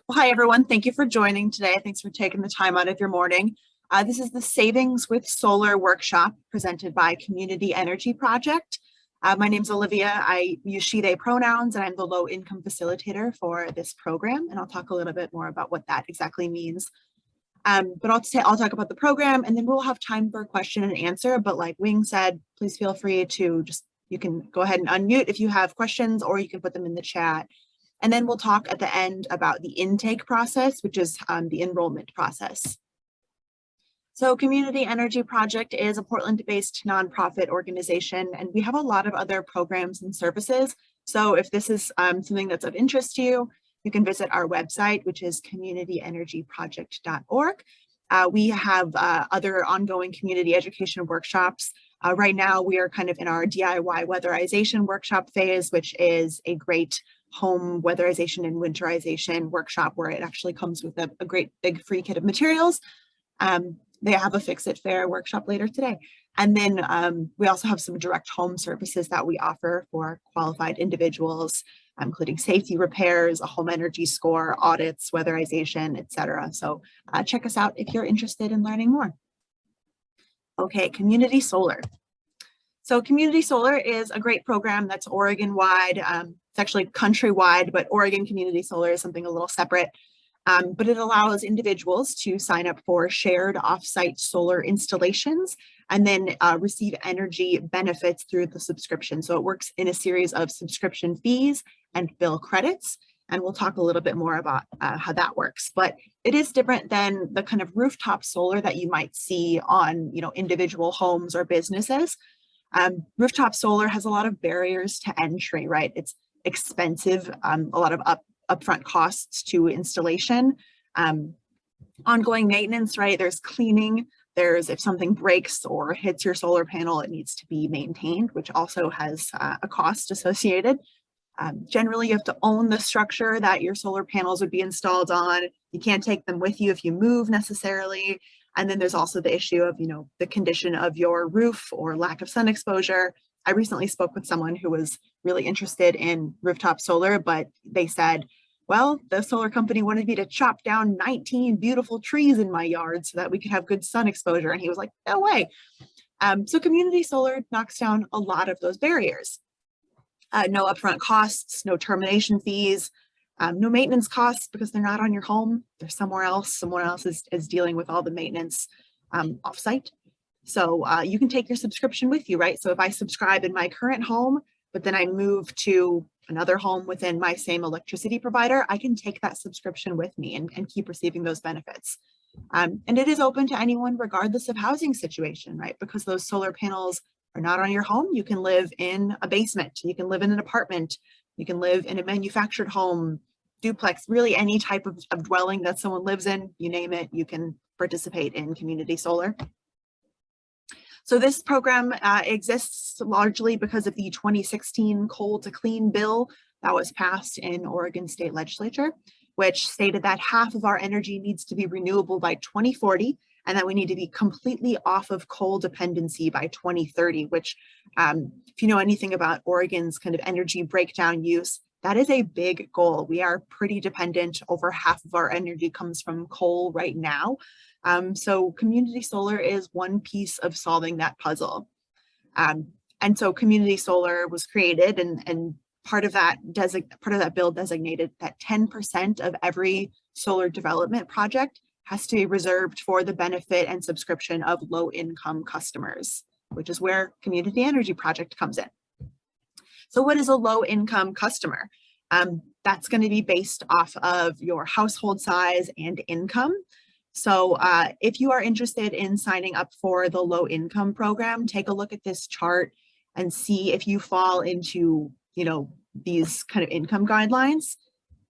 Well, hi, everyone. Thank you for joining today. Thanks for taking the time out of your morning. This is the Savings with Solar workshop presented by Community Energy Project. My name's Olivia. I use she, they pronouns, and I'm the low income facilitator for this program. And I'll talk a little bit more about what that exactly means. But I'll talk about the program, and then we'll have time for question and answer. But like Wing said, please feel free to you can go ahead and unmute if you have questions, or you can put them in the chat. And then we'll talk at the end about the intake process, which is the enrollment process. So Community Energy Project is a Portland-based nonprofit organization, and we have a lot of other programs and services. So if this is something that's of interest to you, you can visit our website, which is communityenergyproject.org. We have other ongoing community education workshops. Right now, we are kind of in our DIY weatherization workshop phase, which is a great home weatherization and winterization workshop where it actually comes with a great big free kit of materials. They have a Fix It Fair workshop later today. And then we also have some direct home services that we offer for qualified individuals, including safety repairs, a home energy score, audits, weatherization, etc. So check us out if you're interested in learning more. Okay, Community Solar. So Community Solar is a great program that's Oregon-wide. It's actually countrywide, but Oregon Community Solar is something a little separate. But it allows individuals to sign up for shared offsite solar installations and then receive energy benefits through the subscription. So it works in a series of subscription fees and bill credits. And we'll talk a little bit more about how that works. But it is different than the kind of rooftop solar that you might see on individual homes or businesses. Rooftop solar has a lot of barriers to entry, right? It's expensive, a lot of upfront costs to installation, ongoing maintenance, right? There's cleaning, if something breaks or hits your solar panel, it needs to be maintained, which also has a cost associated. Generally, you have to own the structure that your solar panels would be installed on. You can't take them with you if you move necessarily. And then there's also the issue of, the condition of your roof or lack of sun exposure. I recently spoke with someone who was really interested in rooftop solar, but they said, well, the solar company wanted me to chop down 19 beautiful trees in my yard so that we could have good sun exposure. And he was like, no way. So community solar knocks down a lot of those barriers. No upfront costs, no termination fees, no maintenance costs because they're not on your home. They're somewhere else. Someone else is dealing with all the maintenance offsite. So you can take your subscription with you, right? So if I subscribe in my current home, but then I move to another home within my same electricity provider, I can take that subscription with me and keep receiving those benefits. And it is open to anyone regardless of housing situation, right? Because those solar panels are not on your home. You can live in a basement, you can live in an apartment, you can live in a manufactured home, duplex, really any type of dwelling that someone lives in, you name it, you can participate in community solar. So this program exists largely because of the 2016 Coal to Clean bill that was passed in Oregon State Legislature, which stated that half of our energy needs to be renewable by 2040, and that we need to be completely off of coal dependency by 2030, which if you know anything about Oregon's kind of energy breakdown use, that is a big goal. We are pretty dependent. Over half of our energy comes from coal right now. So community solar is one piece of solving that puzzle. And so community solar was created, and part of that bill designated that 10% of every solar development project has to be reserved for the benefit and subscription of low-income customers, which is where Community Energy Project comes in. So what is a low-income customer? That's going to be based off of your household size and income. So if you are interested in signing up for the low-income program, take a look at this chart and see if you fall into, these kind of income guidelines.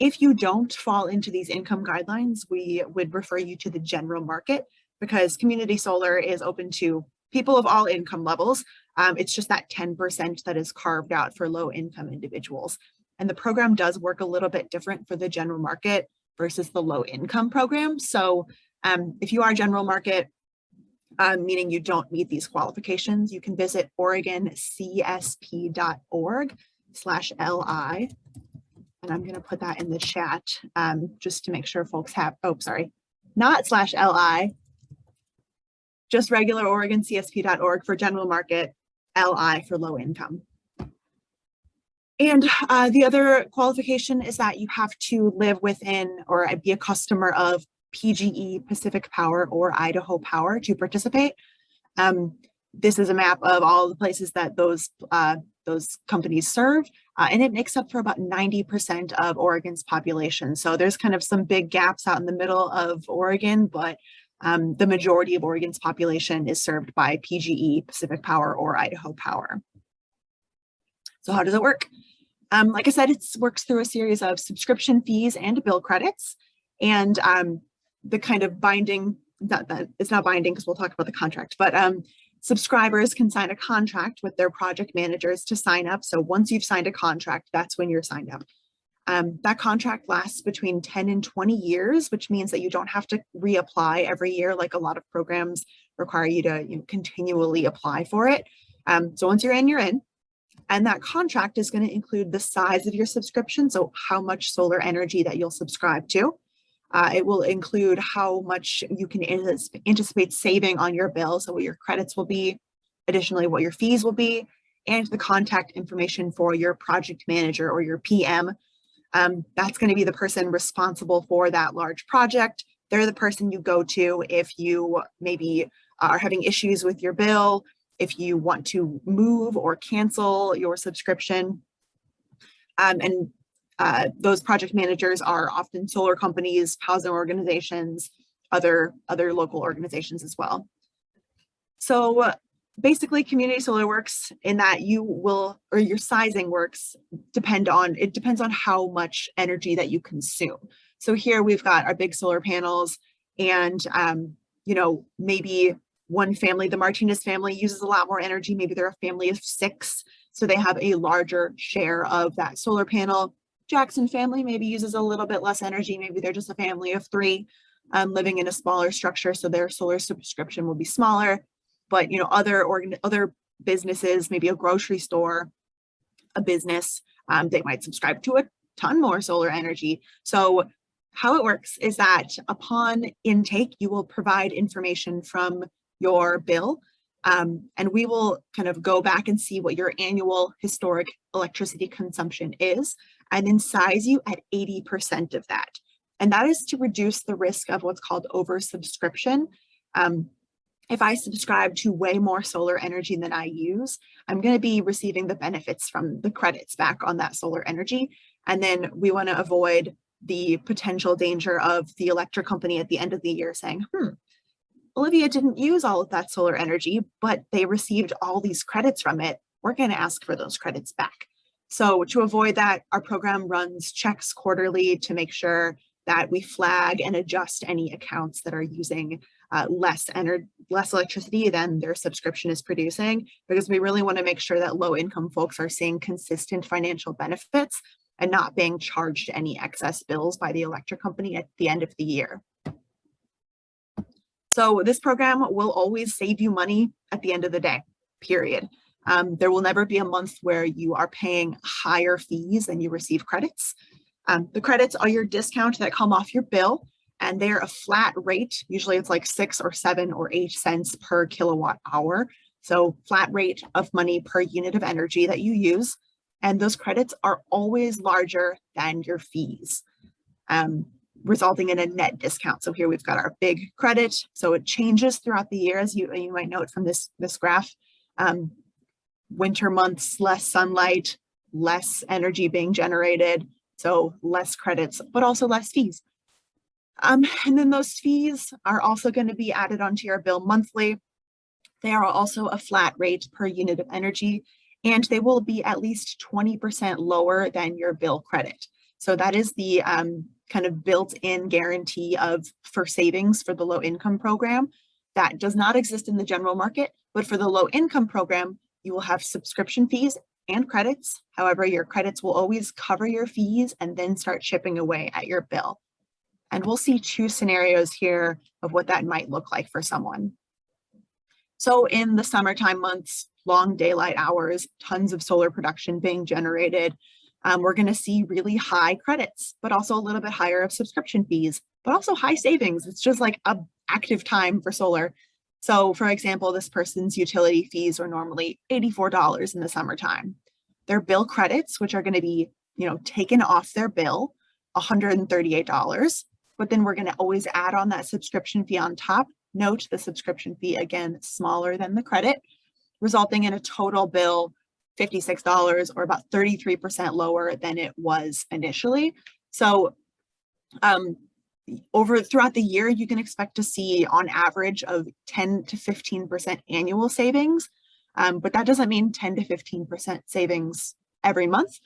If you don't fall into these income guidelines, we would refer you to the general market, because community solar is open to people of all income levels. It's just that 10% that is carved out for low income individuals. And the program does work a little bit different for the general market versus the low income program. So if you are general market, meaning you don't meet these qualifications, you can visit oregoncsp.org/LI And I'm going to put that in the chat just to make sure folks have, oh, sorry, not /LI, just regular OregonCSP.org for general market, LI for low income. And the other qualification is that you have to live within or be a customer of PGE, Pacific Power, or Idaho Power to participate. This is a map of all the places that those companies serve, and it makes up for about 90% of Oregon's population. So there's kind of some big gaps out in the middle of Oregon, but the majority of Oregon's population is served by PGE, Pacific Power, or Idaho Power. So how does it work? Like I said, it works through a series of subscription fees and bill credits. And the kind of binding, it's not binding because we'll talk about the contract, but subscribers can sign a contract with their project managers to sign up. So once you've signed a contract, that's when you're signed up. That contract lasts between 10 and 20 years, which means that you don't have to reapply every year like a lot of programs require you to continually apply for it. So once you're in. And that contract is going to include the size of your subscription, so how much solar energy that you'll subscribe to. It will include how much you can anticipate saving on your bill, so what your credits will be, additionally what your fees will be, and the contact information for your project manager or your PM. That's going to be the person responsible for that large project. They're the person you go to if you maybe are having issues with your bill, if you want to move or cancel your subscription. Those project managers are often solar companies, housing organizations, other local organizations as well. So basically community solar works in that your sizing works depends on how much energy that you consume. So here we've got our big solar panels and maybe one family, the Martinez family, uses a lot more energy. Maybe they're a family of 6, so they have a larger share of that solar panel. Jackson family maybe uses a little bit less energy. Maybe they're just a family of 3 living in a smaller structure, so their solar subscription will be smaller. But other businesses, maybe a grocery store, a business, they might subscribe to a ton more solar energy. So how it works is that upon intake, you will provide information from your bill, and we will kind of go back and see what your annual historic electricity consumption is, and then size you at 80% of that. And that is to reduce the risk of what's called oversubscription. If I subscribe to way more solar energy than I use, I'm going to be receiving the benefits from the credits back on that solar energy. And then we want to avoid the potential danger of the electric company at the end of the year saying, Olivia didn't use all of that solar energy, but they received all these credits from it. We're going to ask for those credits back. So to avoid that, our program runs checks quarterly to make sure that we flag and adjust any accounts that are using less electricity than their subscription is producing, because we really want to make sure that low income folks are seeing consistent financial benefits and not being charged any excess bills by the electric company at the end of the year. So this program will always save you money at the end of the day, period. There will never be a month where you are paying higher fees than you receive credits. The credits are your discount that come off your bill, and they're a flat rate. Usually it's like 6 or 7 or 8 cents per kilowatt hour. So flat rate of money per unit of energy that you use. And those credits are always larger than your fees, resulting in a net discount. So here we've got our big credit. So it changes throughout the year, as you might note from this graph. Winter months, less sunlight, less energy being generated, so less credits, but also less fees. And then those fees are also going to be added onto your bill monthly. They are also a flat rate per unit of energy, and they will be at least 20% lower than your bill credit. So that is the kind of built-in guarantee for savings for the low income program. That does not exist in the general market, but for the low income program, you will have subscription fees and credits. However, your credits will always cover your fees and then start chipping away at your bill. And we'll see 2 scenarios here of what that might look like for someone. So in the summertime months, long daylight hours, tons of solar production being generated, We're going to see really high credits, but also a little bit higher of subscription fees, but also high savings. It's just like a active time for solar. So for example, this person's utility fees are normally $84 in the summertime. Their bill credits, which are going to be, taken off their bill, $138. But then we're going to always add on that subscription fee on top. Note the subscription fee, again, smaller than the credit, resulting in a total bill $56 or about 33% lower than it was initially. So throughout the year, you can expect to see on average of 10 to 15% annual savings, but that doesn't mean 10 to 15% savings every month.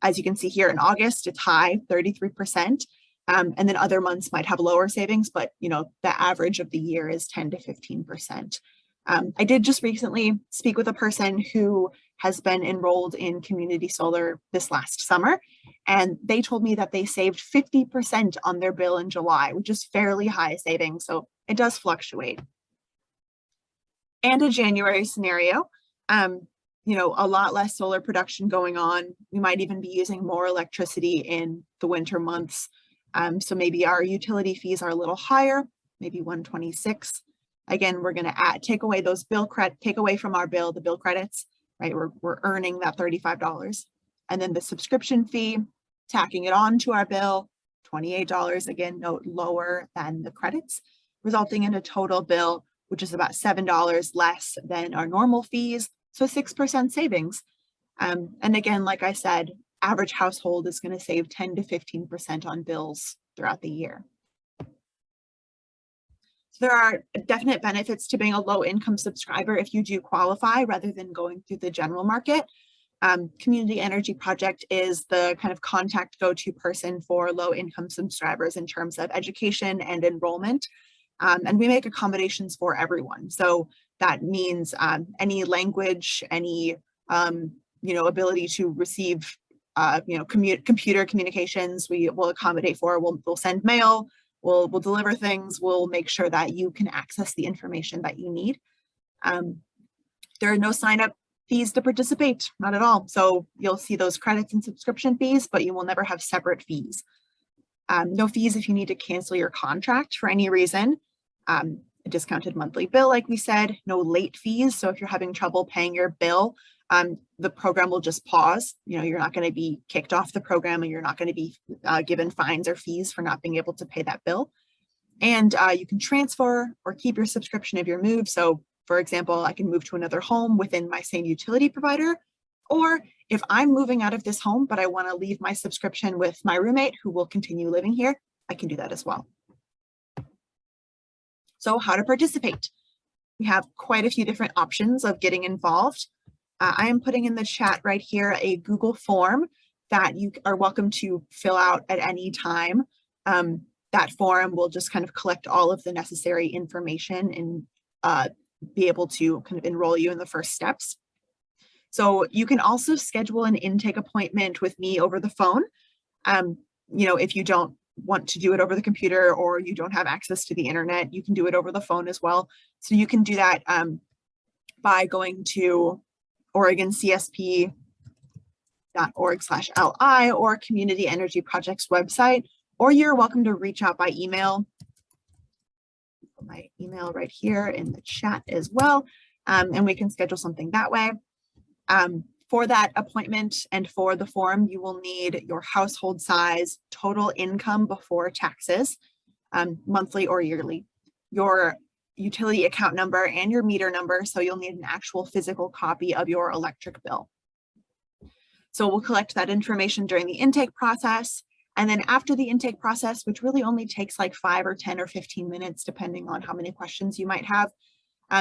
As you can see here in August, it's high, 33%. And then other months might have lower savings, but the average of the year is 10 to 15%. I did just recently speak with a person who has been enrolled in community solar this last summer, and they told me that they saved 50% on their bill in July, which is fairly high savings. So it does fluctuate. And a January scenario, a lot less solar production going on. We might even be using more electricity in the winter months. So maybe our utility fees are a little higher, maybe 126. Again, we're going to take away those take away from our bill the bill credits, right? We're earning that $35, and then the subscription fee, tacking it on to our bill, $28. Again, note lower than the credits, resulting in a total bill which is about $7 less than our normal fees, so 6% savings. And again, like I said, average household is going to save 10 to 15% on bills throughout the year. So there are definite benefits to being a low-income subscriber if you do qualify rather than going through the general market. Community Energy Project is the kind of contact go-to person for low-income subscribers in terms of education and enrollment. And we make accommodations for everyone. So that means any language, any ability to receive computer communications, we will accommodate for. We'll send mail. We'll deliver things. We'll make sure that you can access the information that you need. There are no sign-up fees to participate, not at all. So you'll see those credits and subscription fees, but you will never have separate fees. No fees if you need to cancel your contract for any reason. A discounted monthly bill, like we said, no late fees. So if you're having trouble paying your bill, the program will just pause. You're not going to be kicked off the program, and you're not going to be given fines or fees for not being able to pay that bill. And you can transfer or keep your subscription if you're moved. So for example, I can move to another home within my same utility provider, or if I'm moving out of this home, but I want to leave my subscription with my roommate who will continue living here, I can do that as well. So how to participate? We have quite a few different options of getting involved. I am putting in the chat right here a Google form that you are welcome to fill out at any time. That form will just kind of collect all of the necessary information and be able to kind of enroll you in the first steps. So you can also schedule an intake appointment with me over the phone. If you don't want to do it over the computer or you don't have access to the internet, you can do it over the phone as well. So you can do that by going to oregoncsp.org/li or Community Energy Project's website, or you're welcome to reach out by email. Put my email right here in the chat as well, and we can schedule something that way. For that appointment and for the form, you will need your household size, total income before taxes, monthly or yearly, your utility account number and your meter number. So you'll need an actual physical copy of your electric bill. So we'll collect that information during the intake process. And then after the intake process, which really only takes like 5 or 10 or 15 minutes, depending on how many questions you might have,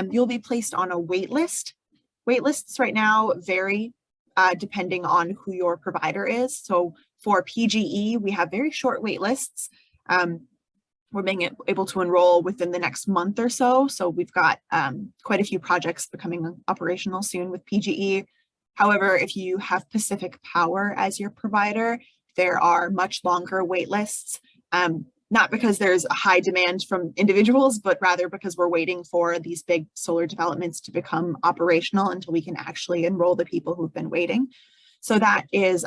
you'll be placed on a wait list. Wait lists right now vary depending on who your provider is. So for PGE, we have very short wait lists. We're being able to enroll within the next month or so. So we've got quite a few projects becoming operational soon with PGE. However, if you have Pacific Power as your provider, there are much longer wait lists. Not because there's a high demand from individuals, but rather because we're waiting for these big solar developments to become operational until we can actually enroll the people who've been waiting. So that is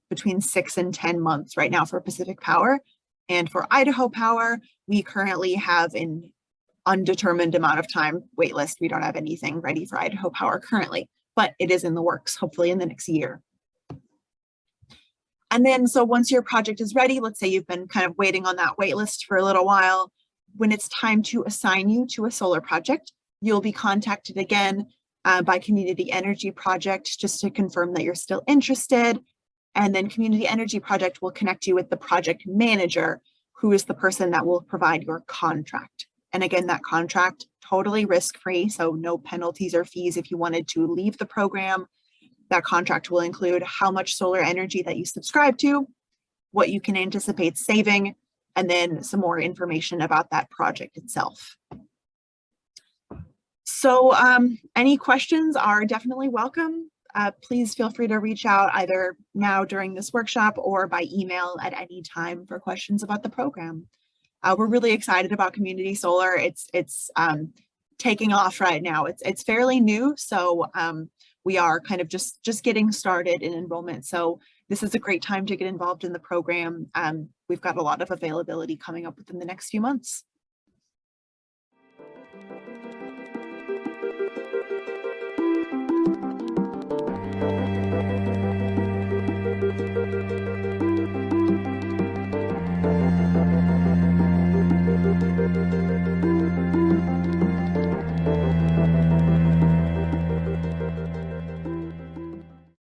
between 6 and 10 months right now for Pacific Power. And for Idaho Power, we currently have an undetermined amount of time waitlist. We don't have anything ready for Idaho Power currently, but it is in the works, hopefully in the next year. And then, so once your project is ready, let's say you've been kind of waiting on that wait list for a little while, when it's time to assign you to a solar project, you'll be contacted again by Community Energy Project just to confirm that you're still interested. And then Community Energy Project will connect you with the project manager, who is the person that will provide your contract. And again, that contract totally risk-free, so no penalties or fees if you wanted to leave the program. That contract will include how much solar energy that you subscribe to, what you can anticipate saving, and then some more information about that project itself. So any questions are definitely welcome. Please feel free to reach out either now during this workshop or by email at any time for questions about the program. We're really excited about community solar. It's taking off right now. It's fairly new, so we are kind of just getting started in enrollment. So this is a great time to get involved in the program. We've got a lot of availability coming up within the next few months.